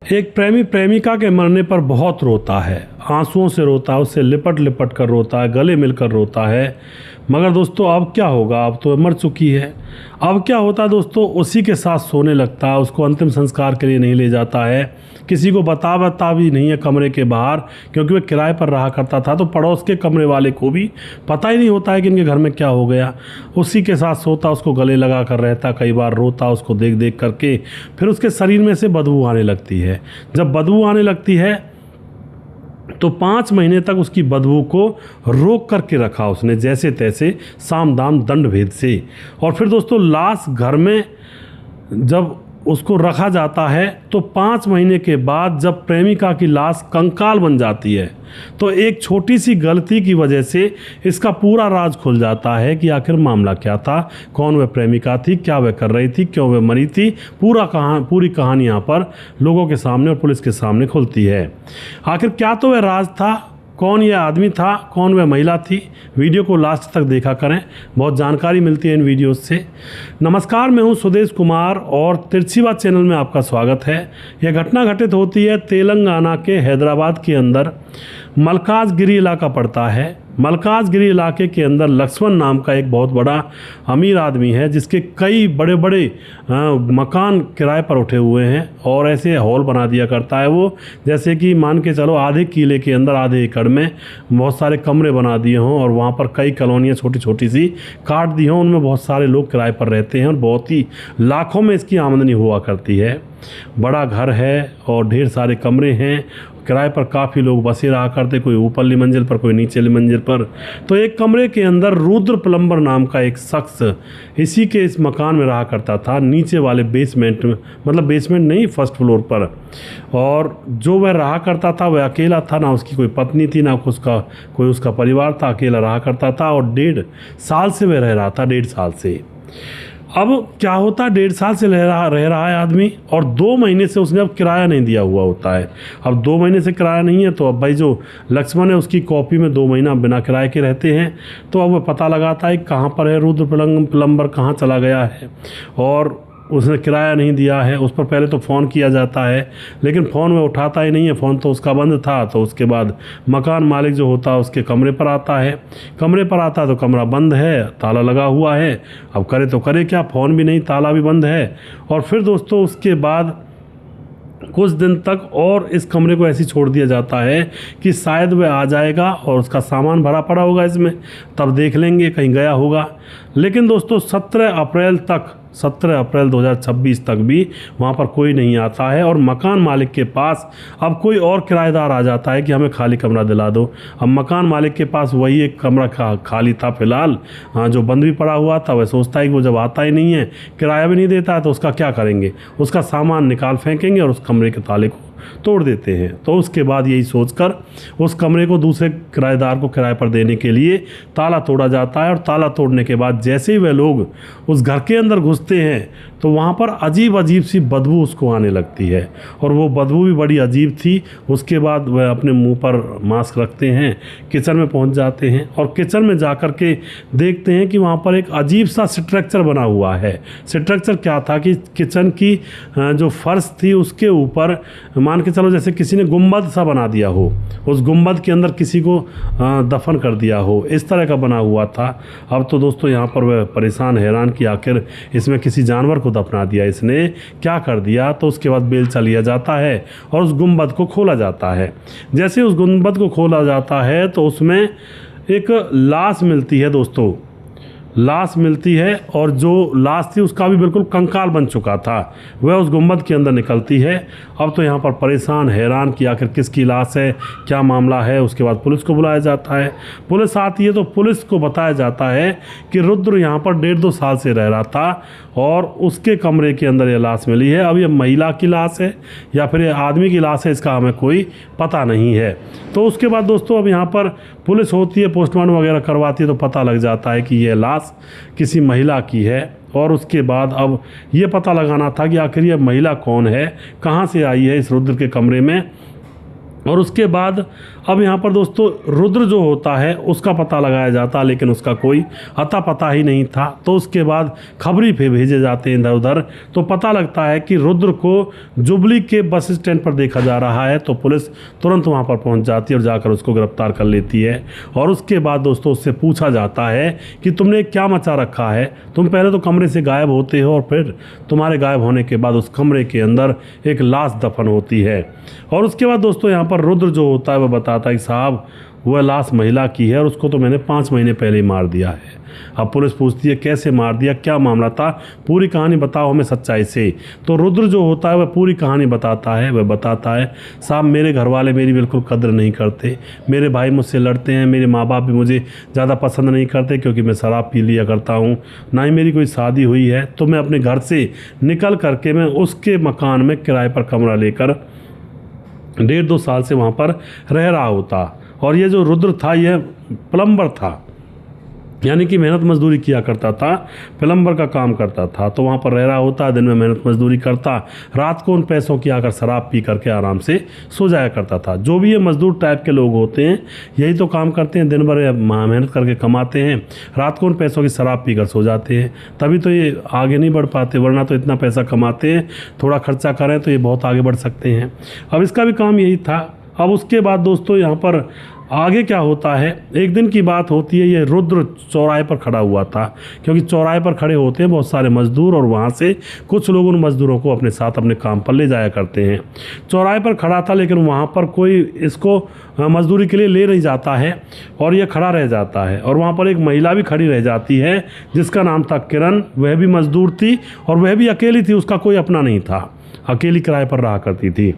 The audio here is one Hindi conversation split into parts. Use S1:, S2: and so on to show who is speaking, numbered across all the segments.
S1: एक प्रेमी प्रेमिका के मरने पर बहुत रोता है, आंसुओं से रोता है, उससे लिपट लिपट कर रोता है, गले मिलकर रोता है। मगर दोस्तों अब क्या होगा, अब तो मर चुकी है। अब क्या होता है दोस्तों, उसी के साथ सोने लगता है, उसको अंतिम संस्कार के लिए नहीं ले जाता है, किसी को बता भी नहीं है कमरे के बाहर, क्योंकि वह किराए पर रहा करता था। तो पड़ोस के कमरे वाले को भी पता ही नहीं होता है कि इनके घर में क्या हो गया। उसी के साथ सोता, उसको गले लगा कर रहता, कई बार रोता उसको देख देख करके। फिर उसके शरीर में से बदबू आने लगती है। जब बदबू आने लगती है तो 5 महीने तक उसकी बदबू को रोक करके रखा उसने, जैसे तैसे साम दाम दंड भेद से। और फिर दोस्तों लाश घर में जब उसको रखा जाता है तो 5 महीने के बाद जब प्रेमिका की लाश कंकाल बन जाती है तो एक छोटी सी गलती की वजह से इसका पूरा राज खुल जाता है कि आखिर मामला क्या था, कौन वह प्रेमिका थी, क्या वह कर रही थी, क्यों वह मरी थी। पूरी कहानी यहाँ पर लोगों के सामने और पुलिस के सामने खुलती है। आखिर क्या तो वह राज था, कौन यह आदमी था, कौन वह महिला थी। वीडियो को लास्ट तक देखा करें, बहुत जानकारी मिलती है इन वीडियोस से। नमस्कार, मैं हूं सुदेश कुमार और तिरछीवा चैनल में आपका स्वागत है। यह घटना घटित होती है तेलंगाना के हैदराबाद के अंदर, मलकाजगिरी इलाका पड़ता है। मलकाजगिरी इलाके के अंदर लक्ष्मण नाम का एक बहुत बड़ा अमीर आदमी है, जिसके कई बड़े बड़े मकान किराए पर उठे हुए हैं और ऐसे हॉल बना दिया करता है वो, जैसे कि मान के चलो आधे किले के अंदर आधे एकड़ में बहुत सारे कमरे बना दिए हों और वहाँ पर कई कॉलोनियाँ छोटी छोटी सी काट दी हों, उनमें बहुत सारे लोग किराए पर रहते हैं और बहुत ही लाखों में इसकी आमदनी हुआ करती है। बड़ा घर है और ढेर सारे कमरे हैं, किराए पर काफ़ी लोग बसे रहा करते, कोई ऊपरली मंजिल पर, कोई नीचली मंजिल पर। तो एक कमरे के अंदर रुद्र प्लम्बर नाम का एक शख्स इसी के इस मकान में रहा करता था, नीचे वाले बेसमेंट में, मतलब बेसमेंट नहीं, फर्स्ट फ्लोर पर। और जो वह रहा करता था वह अकेला था, ना उसकी कोई पत्नी थी, ना कोई उसका परिवार था, अकेला रहा करता था। और 1.5 साल से वह रह रहा था, 1.5 साल से। अब क्या होता है, 1.5 साल से रह रहा है आदमी और 2 महीने से उसने अब किराया नहीं दिया हुआ होता है। अब 2 महीने से किराया नहीं है तो अब भाई जो लक्ष्मण है उसकी कॉपी में 2 महीना बिना किराए के रहते हैं। तो अब वह पता लगाता है कहाँ पर है रुद्र प्लम्बर, कहाँ चला गया है और उसने किराया नहीं दिया है। उस पर पहले तो फ़ोन किया जाता है लेकिन फ़ोन में उठाता ही नहीं है, फ़ोन तो उसका बंद था। तो उसके बाद मकान मालिक जो होता है उसके कमरे पर आता है, कमरे पर आता है तो कमरा बंद है, ताला लगा हुआ है। अब करे तो करे क्या, फ़ोन भी नहीं, ताला भी बंद है। और फिर दोस्तों उसके बाद कुछ दिन तक और इस कमरे को ऐसे छोड़ दिया जाता है कि शायद वह आ जाएगा और उसका सामान भरा पड़ा होगा इसमें, तब देख लेंगे कहीं गया होगा। लेकिन दोस्तों 17 अप्रैल 2026 तक भी वहाँ पर कोई नहीं आता है और मकान मालिक के पास अब कोई और किराएदार आ जाता है कि हमें खाली कमरा दिला दो। अब मकान मालिक के पास वही एक कमरा खाली था फिलहाल, जो बंद भी पड़ा हुआ था। वह सोचता है कि वो जब आता ही नहीं है, किराया भी नहीं देता है, तो उसका क्या करेंगे, उसका सामान निकाल फेंकेंगे और उस कमरे के ताले को तोड़ देते हैं। तो उसके बाद यही सोचकर उस कमरे को दूसरे किराएदार को किराए पर देने के लिए ताला तोड़ा जाता है। और ताला तोड़ने के बाद जैसे ही वे लोग उस घर के अंदर घुसते हैं तो वहाँ पर अजीब सी बदबू उसको आने लगती है और वो बदबू भी बड़ी अजीब थी। उसके बाद वह अपने मुंह पर मास्क रखते हैं, किचन में पहुँच जाते हैं और किचन में जा कर के देखते हैं कि वहाँ पर एक अजीब सा स्ट्रक्चर बना हुआ है। स्ट्रक्चर क्या था कि किचन की जो फर्श थी उसके ऊपर मान के चलो जैसे किसी ने गुंबद सा बना दिया हो, उस गुंबद के अंदर किसी को दफन कर दिया हो, इस तरह का बना हुआ था। अब तो दोस्तों यहाँ पर वह परेशान हैरान कि आखिर इसमें किसी जानवर को दफना दिया, इसने क्या कर दिया। तो उसके बाद बेलचा लिया जाता है और उस गुंबद को खोला जाता है। जैसे उस गुंबद को खोला जाता है तो उसमें एक लाश मिलती है दोस्तों, लाश मिलती है और जो लाश थी उसका भी बिल्कुल कंकाल बन चुका था, वह उस गुंबद के अंदर निकलती है। अब तो यहाँ पर परेशान हैरान कि आखिर किसकी लाश है, क्या मामला है। उसके बाद पुलिस को बुलाया जाता है, पुलिस आती है तो पुलिस को बताया जाता है कि रुद्र यहाँ पर 1.5-2 साल से रह रहा था और उसके कमरे के अंदर यह लाश मिली है। अब यह महिला की लाश है या फिर यह आदमी की लाश है, इसका हमें कोई पता नहीं है। तो उसके बाद दोस्तों अब यहाँ पर पुलिस होती है, पोस्टमार्टम वगैरह करवाती है तो पता लग जाता है कि यह लाश किसी महिला की है। और उसके बाद अब ये पता लगाना था कि आखिर यह महिला कौन है, कहाँ से आई है इस रुद्र के कमरे में और उसके बाद अब यहाँ पर दोस्तों रुद्र जो होता है उसका पता लगाया जाता, लेकिन उसका कोई अता पता ही नहीं था। तो उसके बाद खबरी पे भेजे जाते हैं इधर उधर, तो पता लगता है कि रुद्र को जुबली के बस स्टैंड पर देखा जा रहा है। तो पुलिस तुरंत वहाँ पर पहुँच जाती है और जाकर उसको गिरफ्तार कर लेती है। और उसके बाद दोस्तों उससे पूछा जाता है कि तुमने क्या मचा रखा है, तुम पहले तो कमरे से गायब होते हो और फिर तुम्हारे गायब होने के बाद उस कमरे के अंदर एक लाश दफन होती है। और उसके बाद दोस्तों यहाँ पर रुद्र जो होता है वह बताता है कि साहब वह लाश महिला की है और उसको तो मैंने 5 महीने पहले ही मार दिया है। अब पुलिस पूछती है कैसे मार दिया, क्या मामला था, पूरी कहानी बताओ हमें सच्चाई से। तो रुद्र जो होता है वह पूरी कहानी बताता है। वह बताता है साहब मेरे घर वाले मेरी बिल्कुल कदर नहीं करते, मेरे भाई मुझसे लड़ते हैं, मेरे माँ बाप भी मुझे ज़्यादा पसंद नहीं करते क्योंकि मैं शराब पी लिया करता हूँ, ना ही मेरी कोई शादी हुई है। तो मैं अपने घर से निकल करके मैं उसके मकान में किराए पर कमरा लेकर 1.5-2 साल से वहाँ पर रह रहा होता। और ये जो रुद्र था यह प्लम्बर था, यानी कि मेहनत मजदूरी किया करता था, प्लम्बर का काम करता था। तो वहाँ पर रह रहा होता, दिन में मेहनत मजदूरी करता, रात को उन पैसों की आकर शराब पी करके आराम से सो जाया करता था। जो भी ये मजदूर टाइप के लोग होते हैं यही तो काम करते हैं, दिन भर मेहनत करके कमाते हैं, रात को उन पैसों की शराब पी कर सो जाते हैं। तभी तो ये आगे नहीं बढ़ पाते, वरना तो इतना पैसा कमाते हैं, थोड़ा खर्चा करें तो ये बहुत आगे बढ़ सकते हैं। अब इसका भी काम यही था। अब उसके बाद दोस्तों यहाँ पर आगे क्या होता है, एक दिन की बात होती है, ये रुद्र चौराहे पर खड़ा हुआ था, क्योंकि चौराहे पर खड़े होते हैं बहुत सारे मजदूर और वहाँ से कुछ लोग उन मजदूरों को अपने साथ अपने काम पर ले जाया करते हैं। चौराहे पर खड़ा था लेकिन वहाँ पर कोई इसको मजदूरी के लिए ले नहीं जाता है और ये खड़ा रह जाता है। और वहाँ पर एक महिला भी खड़ी रह जाती है जिसका नाम था किरण। वह भी मजदूर थी और वह भी अकेली थी, उसका कोई अपना नहीं था, अकेली किराए पर रहा करती थी।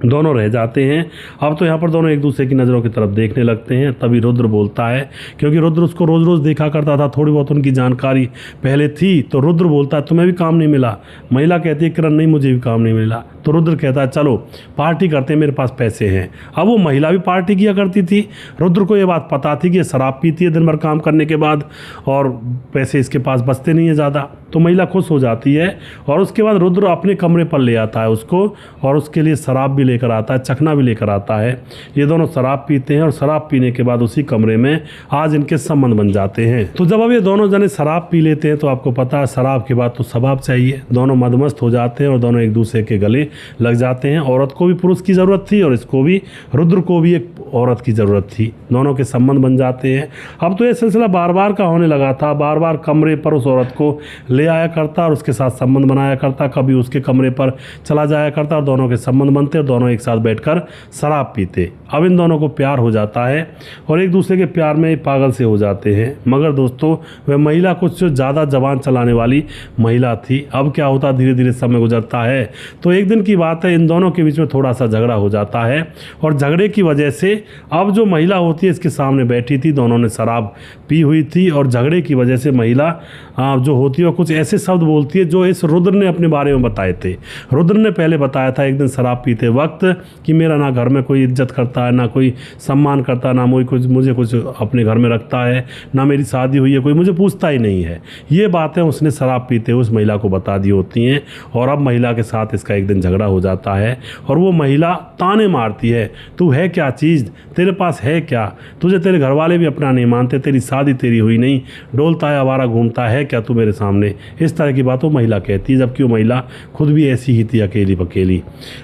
S1: दोनों रह जाते हैं। अब तो यहाँ पर दोनों एक दूसरे की नज़रों की तरफ देखने लगते हैं। तभी रुद्र बोलता है, क्योंकि रुद्र उसको रोज़ रोज़ देखा करता था, थोड़ी बहुत उनकी जानकारी पहले थी। तो रुद्र बोलता है तुम्हें भी काम नहीं मिला। महिला कहती है किरण नहीं मुझे भी काम नहीं मिला। तो रुद्र कहता है चलो पार्टी करते हैं, मेरे पास पैसे हैं। अब वो महिला भी पार्टी किया करती थी। रुद्र को ये बात पता थी कि ये शराब पीती है दिन भर काम करने के बाद और पैसे इसके पास बचते नहीं है ज़्यादा। तो महिला खुश हो जाती है और उसके बाद रुद्र अपने कमरे पर ले आता है उसको और उसके लिए शराब भी लेकर आता है, चखना भी लेकर आता है। ये दोनों शराब पीते हैं और शराब पीने के बाद उसी कमरे में आज इनके संबंध बन जाते हैं। तो जब अब ये दोनों जने शराब पी लेते हैं तो आपको पता है शराब के बाद तो स्वभाव चाहिए, दोनों मदमस्त हो जाते हैं और दोनों एक दूसरे के गले लग जाते हैं। औरत को भी पुरुष की ज़रूरत थी और इसको भी, रुद्र को भी एक औरत की ज़रूरत थी, दोनों के संबंध बन जाते हैं। अब तो ये सिलसिला बार बार का होने लगा था, बार बार कमरे पर उस औरत को ले आया करता और उसके साथ संबंध बनाया करता, कभी उसके कमरे पर चला जाया करता और दोनों के संबंध बनते और दोनों एक साथ बैठकर शराब पीते। अब इन दोनों को प्यार हो जाता है और एक दूसरे के प्यार में पागल से हो जाते हैं। मगर दोस्तों वह महिला कुछ ज़्यादा जबान चलाने वाली महिला थी। अब क्या होता, धीरे धीरे समय गुजरता है तो एक दिन की बात है, इन दोनों के बीच में थोड़ा सा झगड़ा हो जाता है और झगड़े की वजह से अब जो महिला होती है इसके सामने बैठी थी, दोनों ने शराब पी हुई थी और झगड़े की वजह से महिला जो होती है वो कुछ ऐसे शब्द बोलती है जो इस रुद्र ने अपने बारे में बताए थे। रुद्र ने पहले बताया था एक दिन शराब पीते वक्त कि मेरा ना घर में कोई इज्जत करता है, ना कोई सम्मान करता, ना मुझे कुछ अपने घर में रखता है, ना मेरी शादी हुई है, कोई मुझे पूछता ही नहीं है। ये बातें उसने शराब पीते उस महिला को बता दी होती हैं और अब महिला के साथ इसका एक दिन झगड़ा हो जाता है और वो महिला ताने मारती है, तू है क्या चीज़, तेरे पास है क्या, तुझे तेरे घर वाले भी अपना नहीं मानते, तेरी शादी तेरी हुई नहीं, डोलता है आवारा घूमता है क्या तू मेरे सामने। इस तरह की बात वो महिला कहती है, जबकि वो महिला खुद भी ऐसी ही थी, अकेली पकेली।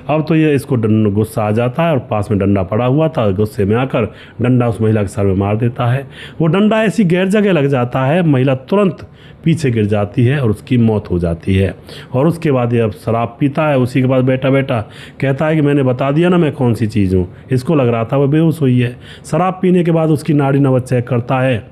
S1: अब तो ये इसको गुस्सा आ जाता है और पास में डंडा पड़ा हुआ था, गुस्से में आकर डंडा उस महिला के सर में मार देता है। वो डंडा ऐसी गैर जगह लग जाता है, महिला तुरंत पीछे गिर जाती है और उसकी मौत हो जाती है। और उसके बाद ये अब शराब पीता है, उसी के बाद बैठा बैठा कहता है कि मैंने बता दिया ना मैं कौन सी चीज़ हूँ। इसको लग रहा था वह बेहोश हुई है। शराब पीने के बाद उसकी नाड़ी नब्ज चेक करता है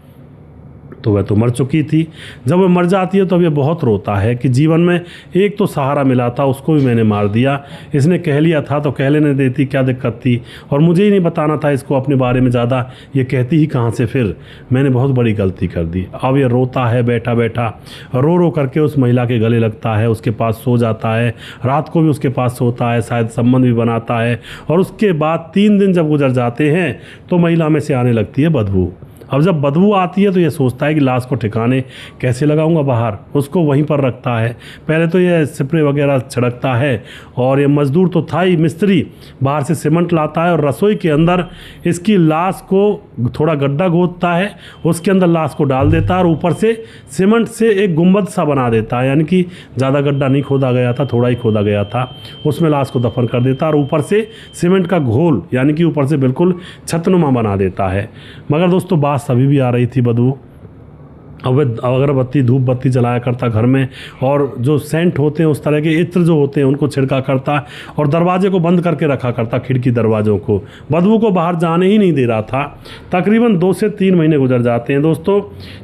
S1: तो वह तो मर चुकी थी। जब वह मर जाती है तो अब ये बहुत रोता है कि जीवन में एक तो सहारा मिला था, उसको भी मैंने मार दिया। इसने कह लिया था तो कह लेने देती, क्या दिक्कत थी, और मुझे ही नहीं बताना था इसको अपने बारे में ज़्यादा, ये कहती ही कहाँ से, फिर मैंने बहुत बड़ी गलती कर दी। अब ये रोता है, बैठा बैठा रो रो करके उस महिला के गले लगता है, उसके पास सो जाता है, रात को भी उसके पास सोता है, शायद संबंध भी बनाता है। और उसके बाद 3 दिन जब गुजर जाते हैं तो महिला में से आने लगती है बदबू। अब जब बदबू आती है तो ये सोचता है कि लाश को ठिकाने कैसे लगाऊंगा बाहर, उसको वहीं पर रखता है। पहले तो ये स्प्रे वगैरह छिड़कता है और ये मजदूर तो था ही, मिस्त्री बाहर से सीमेंट लाता है और रसोई के अंदर इसकी लाश को थोड़ा गड्ढा खोदता है, उसके अंदर लाश को डाल देता है और ऊपर से सीमेंट से एक गुंबद सा बना देता है, यानी कि ज़्यादा गड्ढा नहीं खोदा गया था, थोड़ा ही खोदा गया था, उसमें लाश को दफन कर देता है और ऊपर से सीमेंट का घोल यानी कि ऊपर से बिल्कुल छतनुमा बना देता है। मगर दोस्तों बात सभी भी आ रही थी बदबू। अब अगरबत्ती धूप बत्ती जलाया करता घर में और जो सेंट होते हैं उस तरह के इत्र जो होते हैं उनको छिड़का करता और दरवाजे को बंद करके रखा करता, खिड़की दरवाज़ों को। बदबू को बाहर जाने ही नहीं दे रहा था। तकरीबन 2 से 3 महीने गुजर जाते हैं दोस्तों।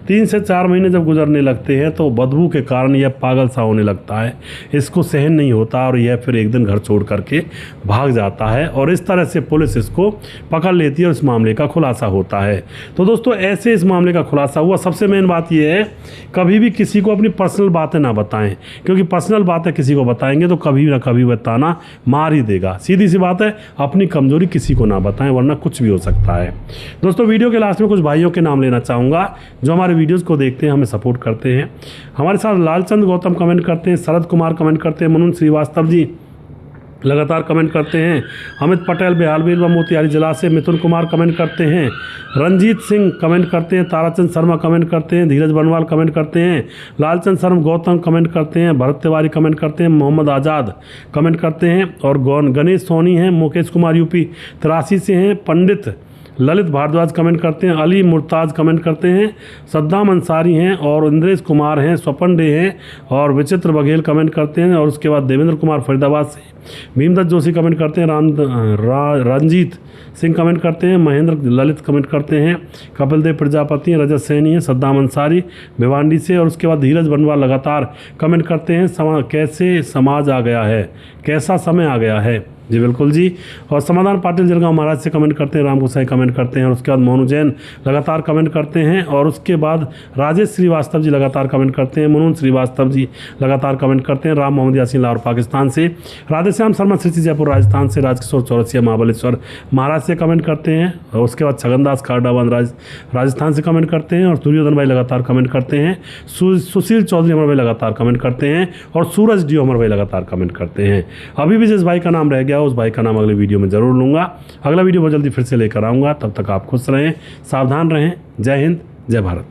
S1: 3 से 4 महीने जब गुजरने लगते हैं तो बदबू के कारण यह पागल सा होने लगता है, इसको सहन नहीं होता और यह फिर एक दिन घर छोड़ करके भाग जाता है और इस तरह से पुलिस इसको पकड़ लेती है और इस मामले का खुलासा होता है। तो दोस्तों ऐसे इस मामले का खुलासा हुआ। सबसे मेन बात ये है, कभी भी किसी को अपनी पर्सनल बातें ना बताएं, क्योंकि पर्सनल बातें किसी को बताएंगे तो कभी ना कभी वह ताना मार ही देगा। सीधी सी बात है, अपनी कमजोरी किसी को ना बताएं वरना कुछ भी हो सकता है। दोस्तों वीडियो के लास्ट में कुछ भाइयों के नाम लेना चाहूँगा जो हमारे वीडियोज़ को देखते हैं, हमें सपोर्ट करते हैं। हमारे साथ लालचंद गौतम कमेंट करते हैं, शरद कुमार कमेंट करते हैं, मनोज श्रीवास्तव जी लगातार कमेंट करते हैं, अमित पटेल बेहालवीर व मोतिहारी जिला से मिथुन कुमार कमेंट करते हैं, रंजीत सिंह कमेंट करते हैं, ताराचंद शर्मा कमेंट करते हैं, धीरज बनवाल कमेंट करते हैं, लालचंद शर्मा गौतम कमेंट करते हैं, भरत तिवारी कमेंट करते हैं, मोहम्मद आज़ाद कमेंट करते हैं और गणेश सोनी हैं, मुकेश कुमार यूपी 83 से हैं, पंडित ललित भारद्वाज कमेंट करते हैं, अली मुर्ताज़ कमेंट करते हैं, सद्दाम अंसारी हैं और इंद्रेश कुमार हैं, स्वपन डे हैं और विचित्र बघेल कमेंट करते हैं और उसके बाद देवेंद्र कुमार फरीदाबाद से, भीमदत्त जोशी कमेंट करते हैं, रंजीत सिंह कमेंट करते हैं, महेंद्र ललित कमेंट करते हैं, कपिल देव प्रजापति हैं, रजत सैनी हैं, सद्दाम अंसारी भिवांडी से और उसके बाद धीरज बनवाल लगातार कमेंट करते हैं, कैसे समाज आ गया है, कैसा समय आ गया है। जी बिल्कुल जी। और समाधान पाटिल जलगांव महाराज से कमेंट करते हैं, राम गोसाई कमेंट करते हैं और उसके बाद मोनू जैन लगातार कमेंट करते हैं और उसके बाद राजेश श्रीवास्तव जी लगातार कमेंट करते हैं, मनोज श्रीवास्तव जी लगातार कमेंट करते हैं, राम मोहम्मद यासीन लाहौर पाकिस्तान से, राधेश्याम शर्मा श्री जयपुर राजस्थान से, राजकिशोर चौरसिया महाबलेश्वर महाराज से कमेंट करते हैं और उसके बाद छगनदास खारडावन राजस्थान से कमेंट करते हैं और दुर्योधन भाई लगातार कमेंट करते हैं, सुशील चौधरी अमर भाई लगातार कमेंट करते हैं और सूरज डी अमर भाई लगातार कमेंट करते हैं। अभी भी जिस भाई का नाम रह गया उस भाई का नाम अगले वीडियो में ज़रूर लूँगा। अगला वीडियो बहुत जल्दी फिर से लेकर आऊँगा, तब तक आप खुश रहें, सावधान रहें। जय हिंद, जय भारत।